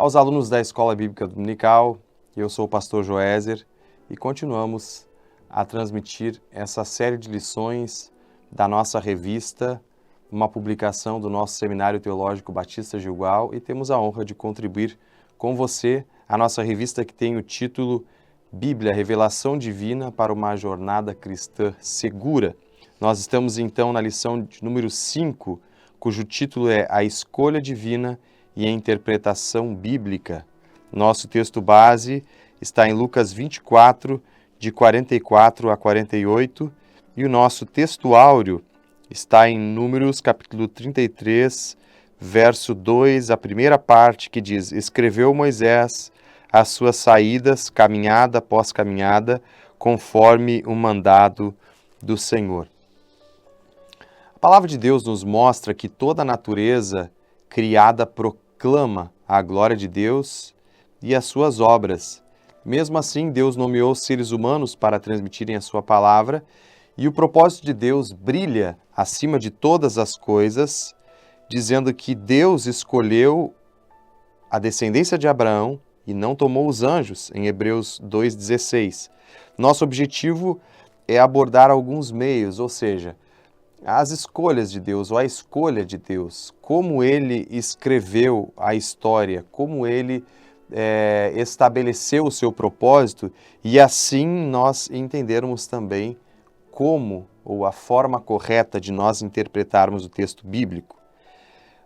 Aos alunos da Escola Bíblica Dominical, eu sou o pastor Joézer e continuamos a transmitir essa série de lições da nossa revista, uma publicação do nosso Seminário Teológico Batista Gilgal, e temos a honra de contribuir com você a nossa revista que tem o título Bíblia, Revelação Divina para uma Jornada Cristã Segura. Nós estamos então na lição de número 5, cujo título é A Escolha Divina e a Interpretação Bíblica. Nosso texto base está em Lucas 24, de 44 a 48, e o nosso texto áureo está em Números, capítulo 33, verso 2, a primeira parte que diz: Escreveu Moisés as suas saídas, caminhada após caminhada, conforme o mandado do Senhor. A palavra de Deus nos mostra que toda a natureza criada proclama a glória de Deus e as suas obras. Mesmo assim, Deus nomeou seres humanos para transmitirem a sua palavra, e o propósito de Deus brilha acima de todas as coisas, dizendo que Deus escolheu a descendência de Abraão e não tomou os anjos, em Hebreus 2,16. Nosso objetivo é abordar alguns meios, ou seja, as escolhas de Deus, ou a escolha de Deus, como Ele escreveu a história, como Ele estabeleceu o seu propósito, e assim nós entendermos também como, ou a forma correta de nós interpretarmos o texto bíblico.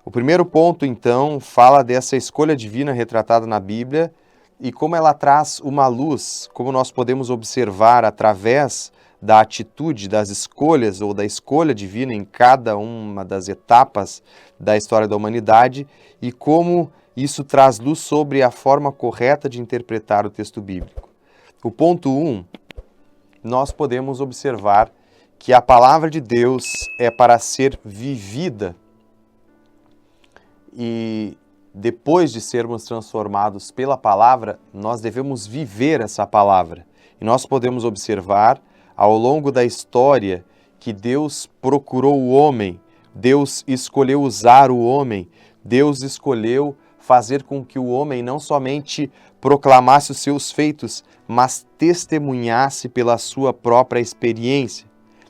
O primeiro ponto, então, fala dessa escolha divina retratada na Bíblia e como ela traz uma luz, como nós podemos observar através da atitude, das escolhas ou da escolha divina em cada uma das etapas da história da humanidade e como isso traz luz sobre a forma correta de interpretar o texto bíblico. O ponto 1, nós podemos observar que a palavra de Deus é para ser vivida e depois de sermos transformados pela palavra, nós devemos viver essa palavra. E nós podemos observar ao longo da história que Deus procurou o homem, Deus escolheu usar o homem, Deus escolheu fazer com que o homem não somente proclamasse os seus feitos, mas testemunhasse pela sua própria experiência.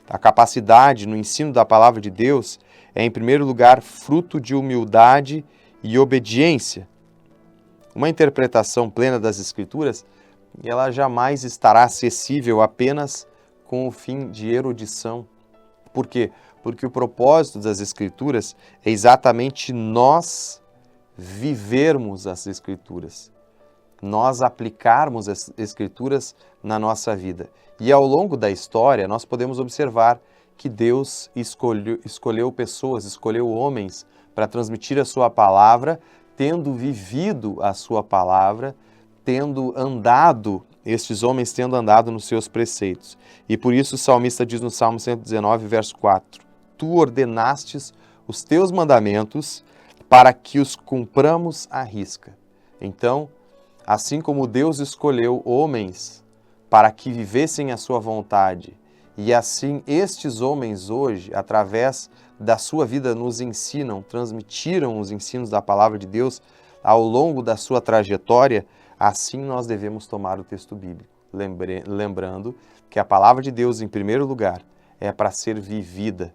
A capacidade no ensino da palavra de Deus é, em primeiro lugar, fruto de humildade e obediência. Uma interpretação plena das Escrituras, ela jamais estará acessível apenas com o fim de erudição. Por quê? Porque o propósito das Escrituras é exatamente nós vivermos as Escrituras, nós aplicarmos as Escrituras na nossa vida. E ao longo da história, nós podemos observar que Deus escolheu pessoas, escolheu homens para transmitir a sua palavra, tendo vivido a sua palavra, estes homens tendo andado nos seus preceitos. E por isso o salmista diz no Salmo 119, verso 4, Tu ordenastes os teus mandamentos para que os cumpramos à risca. Então, assim como Deus escolheu homens para que vivessem a sua vontade, e assim estes homens hoje, através da sua vida, nos ensinam, transmitiram os ensinos da palavra de Deus ao longo da sua trajetória, assim nós devemos tomar o texto bíblico. Lembrando que a palavra de Deus, em primeiro lugar, é para ser vivida,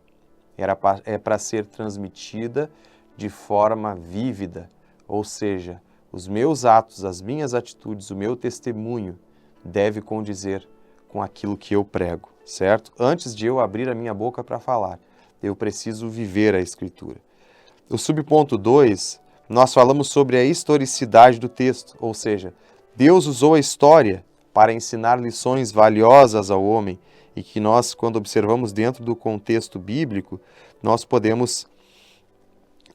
é para ser transmitida de forma vívida, ou seja, os meus atos, as minhas atitudes, o meu testemunho deve condizer com aquilo que eu prego, certo? Antes de eu abrir a minha boca para falar, eu preciso viver a Escritura. No subponto 2, nós falamos sobre a historicidade do texto, ou seja, Deus usou a história para ensinar lições valiosas ao homem e que nós, quando observamos dentro do contexto bíblico, nós podemos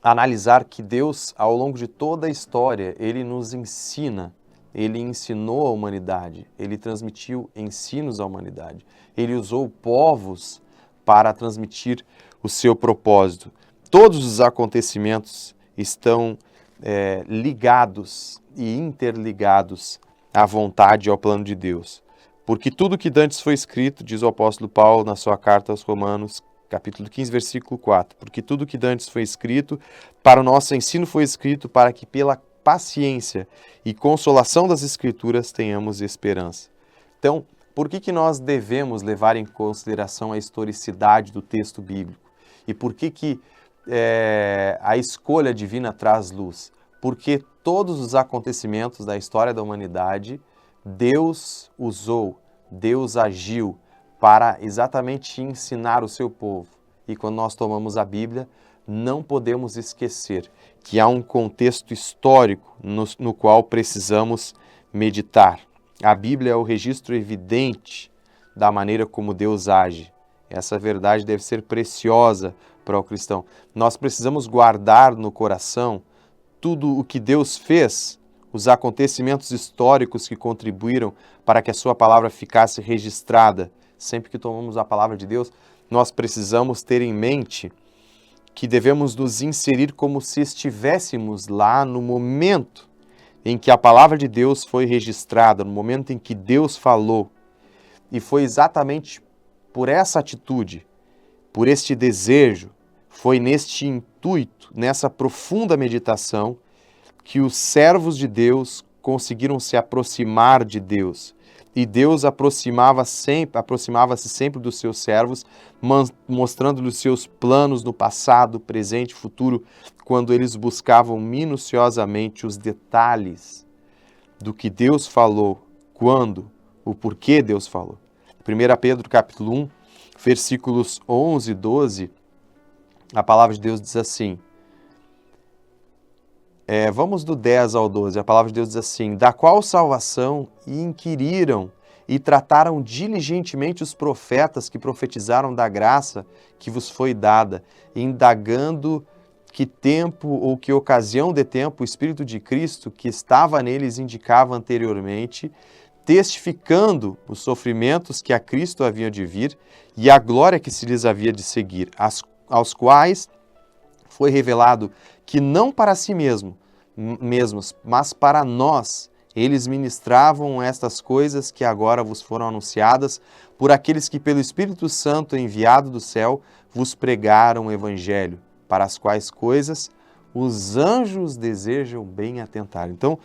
analisar que Deus, ao longo de toda a história, Ele nos ensina, Ele ensinou a humanidade, Ele transmitiu ensinos à humanidade, Ele usou povos para transmitir o seu propósito. Todos os acontecimentos estão ligados e interligados à vontade e ao plano de Deus. Porque tudo que dantes foi escrito, diz o apóstolo Paulo na sua carta aos Romanos, capítulo 15, versículo 4, porque tudo que dantes foi escrito, para o nosso ensino foi escrito, para que pela paciência e consolação das Escrituras, tenhamos esperança. Então, por que nós devemos levar em consideração a historicidade do texto bíblico? E por que a escolha divina traz luz? Porque todos os acontecimentos da história da humanidade, Deus usou, Deus agiu para exatamente ensinar o seu povo. E quando nós tomamos a Bíblia, não podemos esquecer que há um contexto histórico no qual precisamos meditar. A Bíblia é o registro evidente da maneira como Deus age. Essa verdade deve ser preciosa para o cristão. Nós precisamos guardar no coração tudo o que Deus fez, os acontecimentos históricos que contribuíram para que a sua palavra ficasse registrada. Sempre que tomamos a palavra de Deus, nós precisamos ter em mente que devemos nos inserir como se estivéssemos lá no momento em que a palavra de Deus foi registrada, no momento em que Deus falou. E foi exatamente por essa atitude, por este desejo, foi neste intuito, nessa profunda meditação, que os servos de Deus conseguiram se aproximar de Deus. E Deus aproximava-se sempre dos seus servos, mostrando-lhes seus planos no passado, presente e futuro, quando eles buscavam minuciosamente os detalhes do que Deus falou, quando, o porquê Deus falou. 1 Pedro capítulo 1, versículos 11 e 12, a palavra de Deus diz assim, vamos do 10 ao 12, a palavra de Deus diz assim, da qual salvação inquiriram e trataram diligentemente os profetas que profetizaram da graça que vos foi dada, indagando que tempo ou que ocasião de tempo o Espírito de Cristo que estava neles indicava anteriormente, testificando os sofrimentos que a Cristo haviam de vir e a glória que se lhes havia de seguir, aos quais foi revelado que não para si mesmos, mas para nós, eles ministravam estas coisas que agora vos foram anunciadas por aqueles que pelo Espírito Santo enviado do céu vos pregaram o Evangelho, para as quais coisas os anjos desejam bem atentar. Então,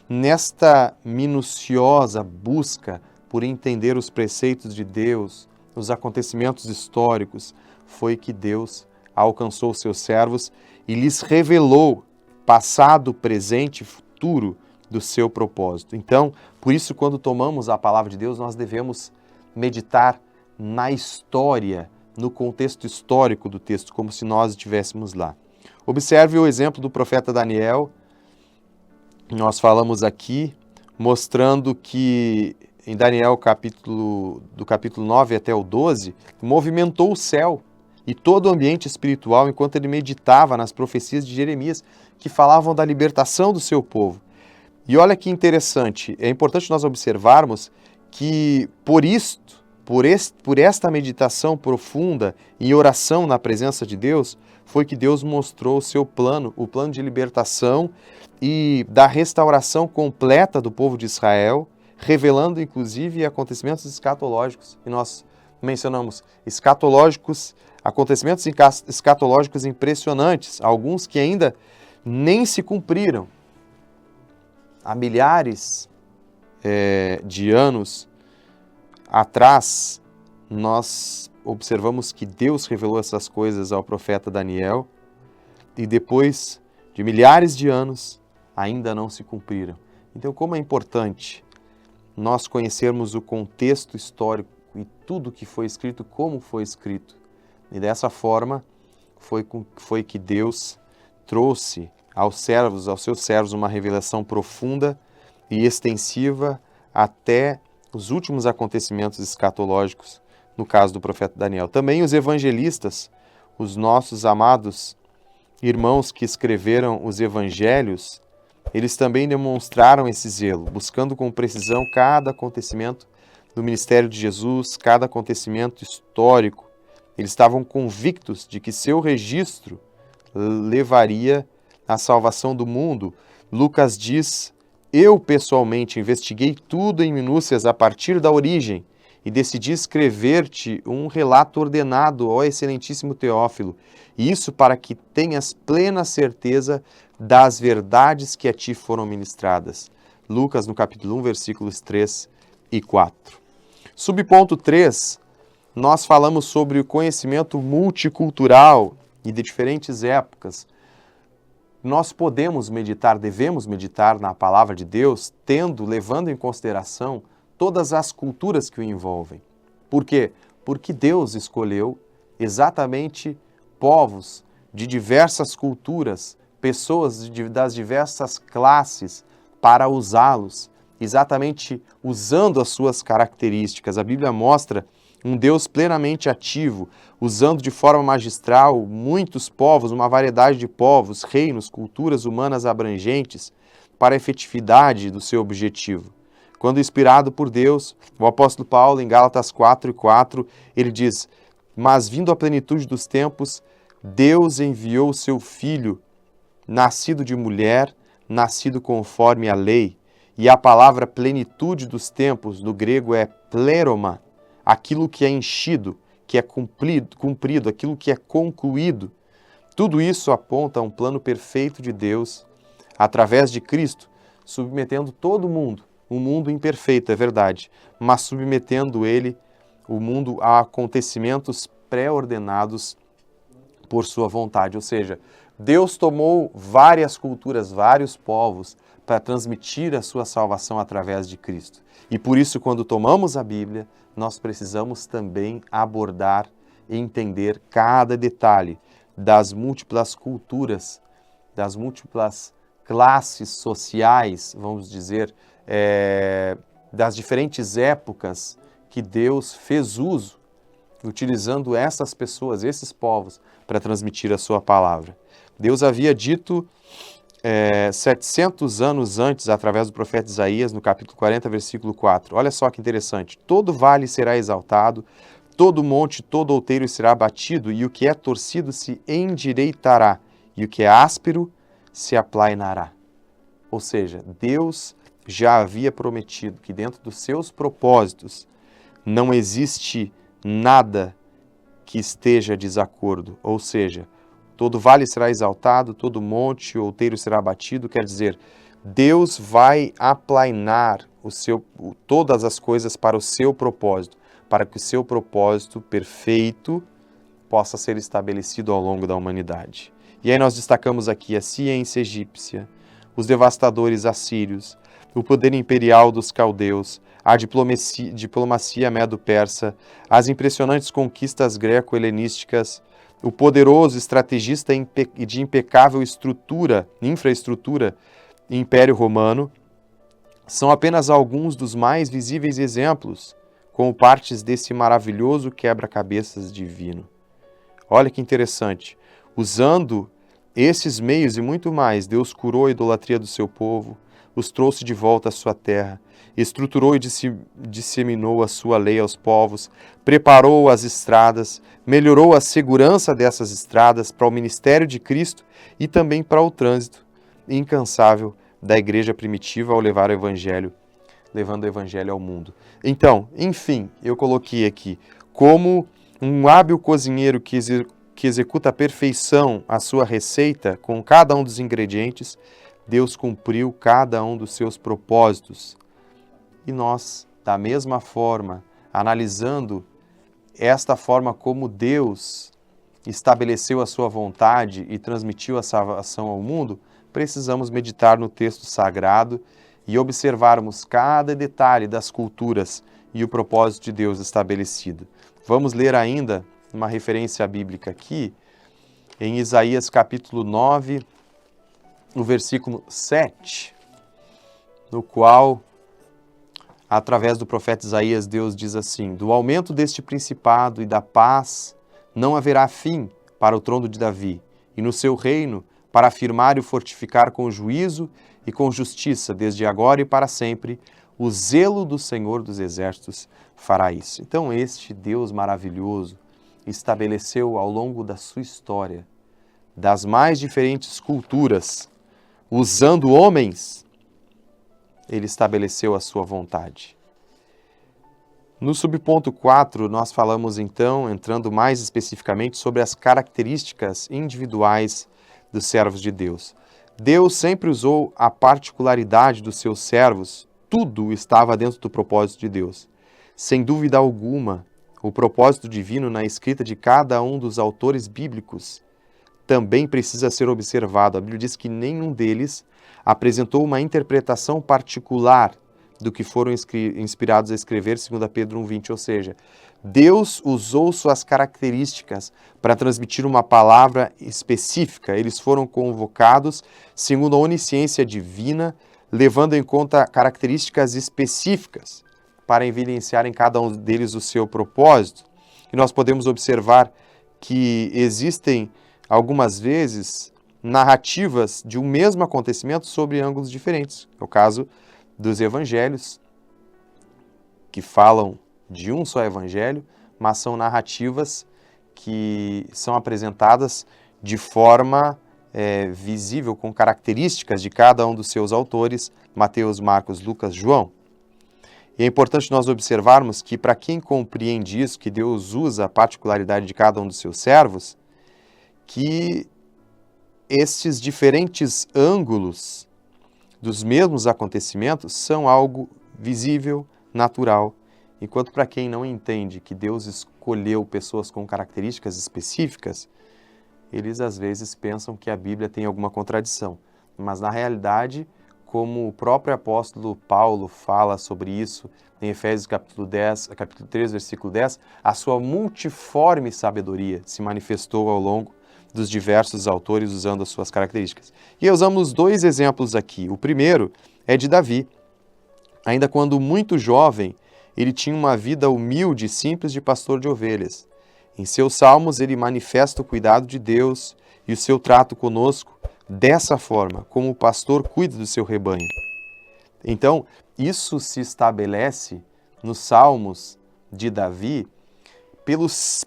nesta minuciosa busca por entender os preceitos de Deus, os acontecimentos históricos, foi que Deus alcançou os seus servos e lhes revelou passado, presente e futuro do seu propósito. Então, por isso, quando tomamos a palavra de Deus, nós devemos meditar na história, no contexto histórico do texto, como se nós estivéssemos lá. Observe o exemplo do profeta Daniel. Nós falamos aqui, mostrando que em Daniel, do capítulo 9 até o 12, movimentou o céu e todo o ambiente espiritual enquanto ele meditava nas profecias de Jeremias, que falavam da libertação do seu povo. E olha que interessante, é importante nós observarmos que por esta meditação profunda e oração na presença de Deus, foi que Deus mostrou o seu plano, o plano de libertação e da restauração completa do povo de Israel, revelando inclusive acontecimentos escatológicos. E nós mencionamos acontecimentos escatológicos impressionantes, alguns que ainda nem se cumpriram. Há milhares de anos atrás, nós observamos que Deus revelou essas coisas ao profeta Daniel e depois de milhares de anos ainda não se cumpriram. Então, como é importante nós conhecermos o contexto histórico e tudo que foi escrito, como foi escrito. E dessa forma foi que Deus trouxe aos seus servos, uma revelação profunda e extensiva até os últimos acontecimentos escatológicos, no caso do profeta Daniel. Também os evangelistas, os nossos amados irmãos que escreveram os evangelhos, eles também demonstraram esse zelo, buscando com precisão cada acontecimento do ministério de Jesus, cada acontecimento histórico. Eles estavam convictos de que seu registro levaria à salvação do mundo. Lucas diz: eu pessoalmente investiguei tudo em minúcias a partir da origem e decidi escrever-te um relato ordenado, ó excelentíssimo Teófilo, e isso para que tenhas plena certeza das verdades que a ti foram ministradas. Lucas, no capítulo 1, versículos 3 e 4. Subponto 3, nós falamos sobre o conhecimento multicultural e de diferentes épocas. Nós podemos meditar, devemos meditar na palavra de Deus, levando em consideração todas as culturas que o envolvem. Por quê? Porque Deus escolheu exatamente povos de diversas culturas, pessoas das diversas classes para usá-los, exatamente usando as suas características. A Bíblia mostra um Deus plenamente ativo, usando de forma magistral muitos povos, uma variedade de povos, reinos, culturas humanas abrangentes para a efetividade do seu objetivo. Quando inspirado por Deus, o apóstolo Paulo, em Gálatas 4:4, ele diz: mas vindo a plenitude dos tempos, Deus enviou o seu Filho, nascido de mulher, nascido conforme a lei. E a palavra plenitude dos tempos, no grego, é pleroma, aquilo que é enchido, que é cumprido, aquilo que é concluído. Tudo isso aponta a um plano perfeito de Deus, através de Cristo, submetendo todo mundo, um mundo imperfeito, é verdade, mas submetendo o mundo a acontecimentos pré-ordenados por sua vontade. Ou seja, Deus tomou várias culturas, vários povos, para transmitir a sua salvação através de Cristo. E por isso, quando tomamos a Bíblia, nós precisamos também abordar e entender cada detalhe das múltiplas culturas, das múltiplas classes sociais, vamos dizer, das diferentes épocas que Deus fez uso, utilizando essas pessoas, esses povos, para transmitir a sua palavra. Deus havia dito 700 anos antes, através do profeta Isaías, no capítulo 40, versículo 4. Olha só que interessante. Todo vale será exaltado, todo monte, todo outeiro será abatido, e o que é torcido se endireitará, e o que é áspero se aplainará. Ou seja, Deus já havia prometido que dentro dos seus propósitos não existe nada que esteja desacordo. Ou seja, todo vale será exaltado, todo monte ou outeiro será abatido. Quer dizer, Deus vai aplainar todas as coisas para o seu propósito, para que o seu propósito perfeito possa ser estabelecido ao longo da humanidade. E aí nós destacamos aqui a ciência egípcia, os devastadores assírios, o poder imperial dos caldeus, a diplomacia medo-persa, as impressionantes conquistas greco-helenísticas, o poderoso estrategista de impecável infraestrutura Império Romano, são apenas alguns dos mais visíveis exemplos, como partes desse maravilhoso quebra-cabeças divino. Olha que interessante. Usando esses meios e muito mais, Deus curou a idolatria do seu povo, os trouxe de volta à sua terra, estruturou e disseminou a sua lei aos povos, preparou as estradas, melhorou a segurança dessas estradas para o ministério de Cristo e também para o trânsito incansável da igreja primitiva ao levar o evangelho, levando o evangelho ao mundo. Então, enfim, eu coloquei aqui como um hábil cozinheiro que executa à perfeição a sua receita com cada um dos ingredientes, Deus cumpriu cada um dos seus propósitos. E nós, da mesma forma, analisando esta forma como Deus estabeleceu a sua vontade e transmitiu a salvação ao mundo, precisamos meditar no texto sagrado e observarmos cada detalhe das culturas e o propósito de Deus estabelecido. Vamos ler ainda uma referência bíblica aqui, em Isaías capítulo 9, no versículo 7, no qual, através do profeta Isaías, Deus diz assim: do aumento deste principado e da paz não haverá fim para o trono de Davi, e no seu reino para afirmar e fortificar com juízo e com justiça, desde agora e para sempre, o zelo do Senhor dos Exércitos fará isso. Então este Deus maravilhoso estabeleceu ao longo da sua história, das mais diferentes culturas, usando homens, ele estabeleceu a sua vontade. No subponto 4, nós falamos então, entrando mais especificamente, sobre as características individuais dos servos de Deus. Deus sempre usou a particularidade dos seus servos, tudo estava dentro do propósito de Deus. Sem dúvida alguma, o propósito divino na escrita de cada um dos autores bíblicos também precisa ser observado. A Bíblia diz que nenhum deles apresentou uma interpretação particular do que foram inspirados a escrever, segundo Pedro 1,20, ou seja, Deus usou suas características para transmitir uma palavra específica. Eles foram convocados segundo a onisciência divina, levando em conta características específicas para evidenciar em cada um deles o seu propósito. E nós podemos observar que existem, algumas vezes, narrativas de um mesmo acontecimento sobre ângulos diferentes. É o caso dos evangelhos, que falam de um só evangelho, mas são narrativas que são apresentadas de forma visível, com características de cada um dos seus autores, Mateus, Marcos, Lucas, João. E é importante nós observarmos que, para quem compreende isso, que Deus usa a particularidade de cada um dos seus servos, que estes diferentes ângulos dos mesmos acontecimentos são algo visível, natural, enquanto para quem não entende que Deus escolheu pessoas com características específicas, eles às vezes pensam que a Bíblia tem alguma contradição. Mas na realidade, como o próprio apóstolo Paulo fala sobre isso em Efésios capítulo 3, versículo 10, a sua multiforme sabedoria se manifestou ao longo dos diversos autores usando as suas características. E usamos dois exemplos aqui. O primeiro é de Davi. Ainda quando muito jovem, ele tinha uma vida humilde e simples de pastor de ovelhas. Em seus salmos, ele manifesta o cuidado de Deus e o seu trato conosco dessa forma, como o pastor cuida do seu rebanho. Então, isso se estabelece nos salmos de Davi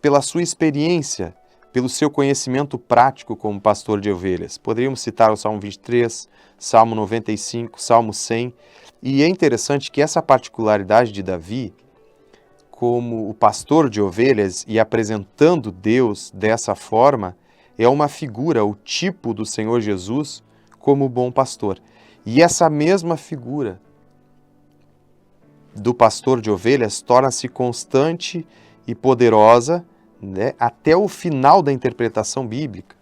pela sua experiência, pelo seu conhecimento prático como pastor de ovelhas. Poderíamos citar o Salmo 23, Salmo 95, Salmo 100. E é interessante que essa particularidade de Davi, como o pastor de ovelhas e apresentando Deus dessa forma, é uma figura, o tipo do Senhor Jesus como bom pastor. E essa mesma figura do pastor de ovelhas torna-se constante e poderosa, né, até o final da interpretação bíblica.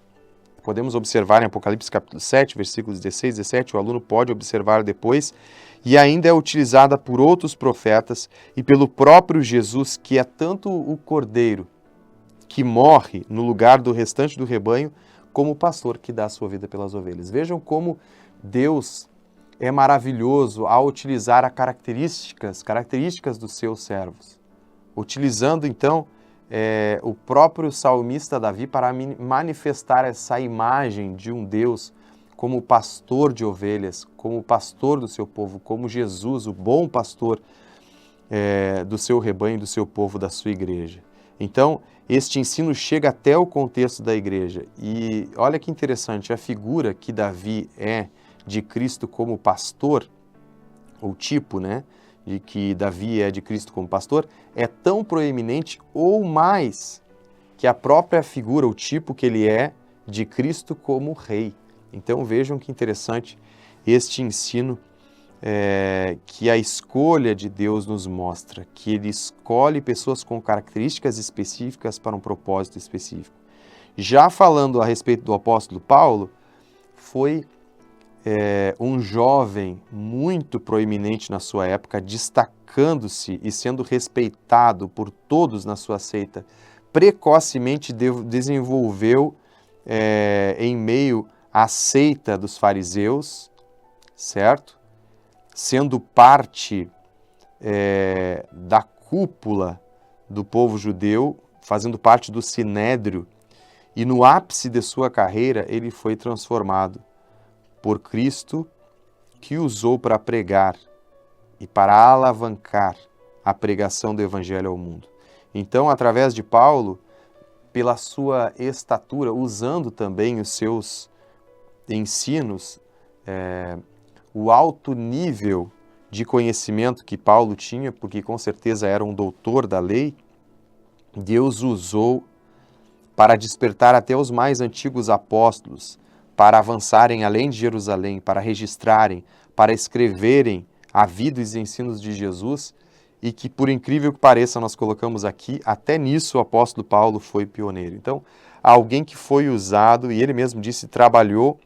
Podemos observar em Apocalipse capítulo 7, versículos 16 e 17, o aluno pode observar depois, e ainda é utilizada por outros profetas e pelo próprio Jesus, que é tanto o cordeiro que morre no lugar do restante do rebanho, como o pastor que dá a sua vida pelas ovelhas. Vejam como Deus é maravilhoso ao utilizar as características dos seus servos. Utilizando, então, o próprio salmista Davi para manifestar essa imagem de um Deus como pastor de ovelhas, como pastor do seu povo, como Jesus, o bom pastor do seu rebanho, do seu povo, da sua igreja. Então, este ensino chega até o contexto da igreja. E olha que interessante, a figura que Davi é de Cristo como pastor, o tipo, né, de que Davi é de Cristo como pastor, é tão proeminente ou mais que a própria figura, o tipo que ele é de Cristo como rei. Então vejam que interessante este ensino que a escolha de Deus nos mostra, que Ele escolhe pessoas com características específicas para um propósito específico. Já falando a respeito do apóstolo Paulo, foi um jovem muito proeminente na sua época, destacando-se e sendo respeitado por todos na sua seita. Precocemente desenvolveu em meio à seita dos fariseus, certo? Sendo parte da cúpula do povo judeu, fazendo parte do sinédrio, e no ápice de sua carreira ele foi transformado por Cristo, que usou para pregar e para alavancar a pregação do Evangelho ao mundo. Então, através de Paulo, pela sua estatura, usando também os seus ensinos, o alto nível de conhecimento que Paulo tinha, porque com certeza era um doutor da lei, Deus usou para despertar até os mais antigos apóstolos, para avançarem além de Jerusalém, para registrarem, para escreverem a vida e os ensinos de Jesus, e que, por incrível que pareça, nós colocamos aqui, até nisso o apóstolo Paulo foi pioneiro. Então, alguém que foi usado, e ele mesmo disse, trabalhou,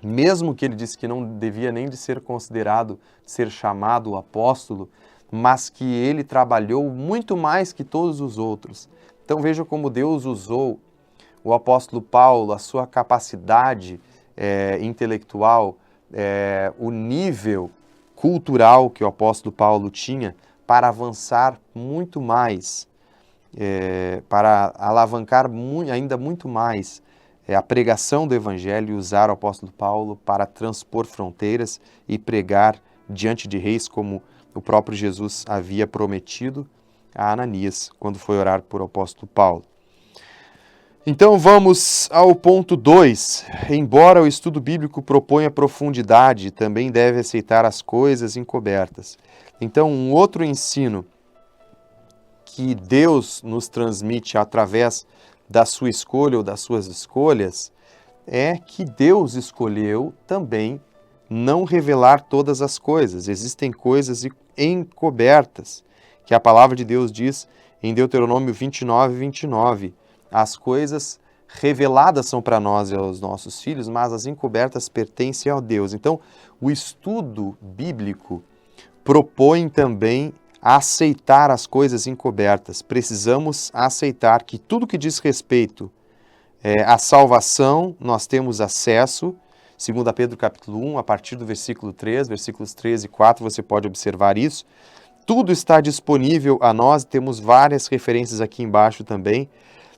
mesmo que ele disse que não devia nem de ser considerado, ser chamado apóstolo, mas que ele trabalhou muito mais que todos os outros. Então veja como Deus usou o apóstolo Paulo, a sua capacidade intelectual, o nível cultural que o apóstolo Paulo tinha para avançar muito mais, para alavancar ainda muito mais a pregação do Evangelho e usar o apóstolo Paulo para transpor fronteiras e pregar diante de reis, como o próprio Jesus havia prometido a Ananias quando foi orar por apóstolo Paulo. Então vamos ao ponto 2. Embora o estudo bíblico proponha profundidade, também deve aceitar as coisas encobertas. Então, um outro ensino que Deus nos transmite através da sua escolha ou das suas escolhas é que Deus escolheu também não revelar todas as coisas. Existem coisas encobertas, que a palavra de Deus diz em Deuteronômio 29, 29. As coisas reveladas são para nós e aos nossos filhos, mas as encobertas pertencem a Deus. Então, o estudo bíblico propõe também aceitar as coisas encobertas. Precisamos aceitar que tudo que diz respeito à salvação, nós temos acesso. 2 Pedro capítulo 1, a partir do versículo 3, versículos 3 e 4, você pode observar isso. Tudo está disponível a nós, temos várias referências aqui embaixo também,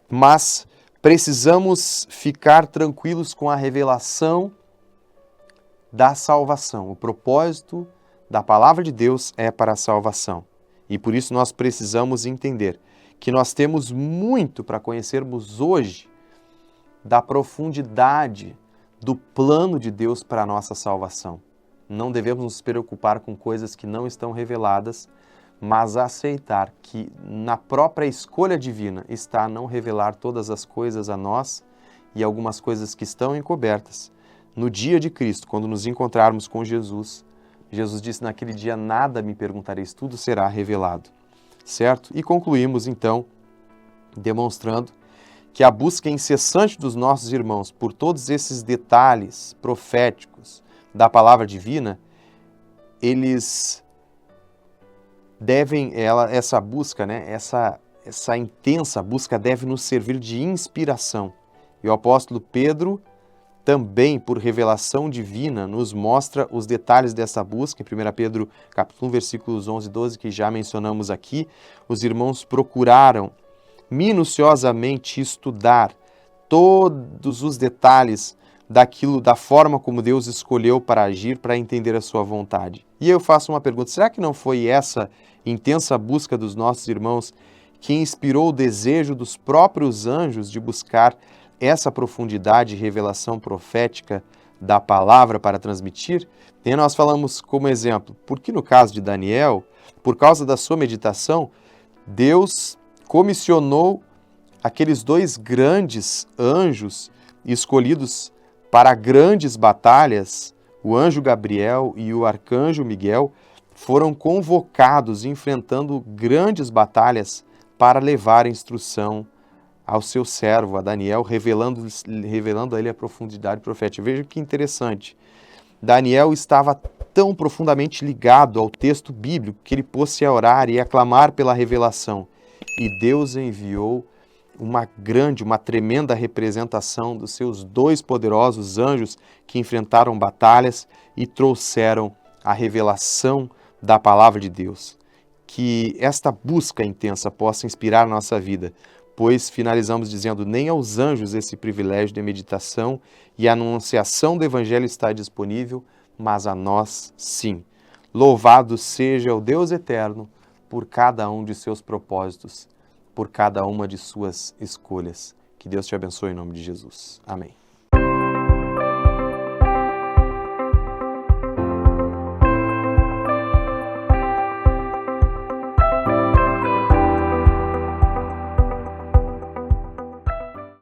mas precisamos ficar tranquilos com a revelação da salvação. O propósito da palavra de Deus é para a salvação. E por isso nós precisamos entender que nós temos muito para conhecermos hoje da profundidade do plano de Deus para a nossa salvação. Não devemos nos preocupar com coisas que não estão reveladas, mas aceitar que na própria escolha divina está não revelar todas as coisas a nós e algumas coisas que estão encobertas. No dia de Cristo, quando nos encontrarmos com Jesus, Jesus disse, naquele dia nada me perguntareis, tudo será revelado, certo? E concluímos então, demonstrando que a busca incessante dos nossos irmãos por todos esses detalhes proféticos da palavra divina, eles devem, essa busca, essa intensa busca deve nos servir de inspiração. E o apóstolo Pedro, também por revelação divina, nos mostra os detalhes dessa busca. Em 1 Pedro capítulo 1, versículos 11 e 12, que já mencionamos aqui, os irmãos procuraram minuciosamente estudar todos os detalhes da forma como Deus escolheu para agir, para entender a sua vontade. E eu faço uma pergunta, será que não foi essa intensa busca dos nossos irmãos que inspirou o desejo dos próprios anjos de buscar essa profundidade e revelação profética da palavra para transmitir? E nós falamos como exemplo, porque no caso de Daniel, por causa da sua meditação, Deus comissionou aqueles dois grandes anjos escolhidos para grandes batalhas, o anjo Gabriel e o arcanjo Miguel, foram convocados enfrentando grandes batalhas para levar a instrução ao seu servo, a Daniel, revelando a ele a profundidade profética. Veja que interessante. Daniel estava tão profundamente ligado ao texto bíblico que ele pôs-se a orar e a clamar pela revelação. E Deus enviou uma tremenda representação dos seus dois poderosos anjos que enfrentaram batalhas e trouxeram a revelação da palavra de Deus. Que esta busca intensa possa inspirar a nossa vida, pois finalizamos dizendo, nem aos anjos esse privilégio de meditação e a anunciação do Evangelho está disponível, mas a nós sim. Louvado seja o Deus eterno por cada um de seus propósitos, por cada uma de suas escolhas. Que Deus te abençoe em nome de Jesus. Amém.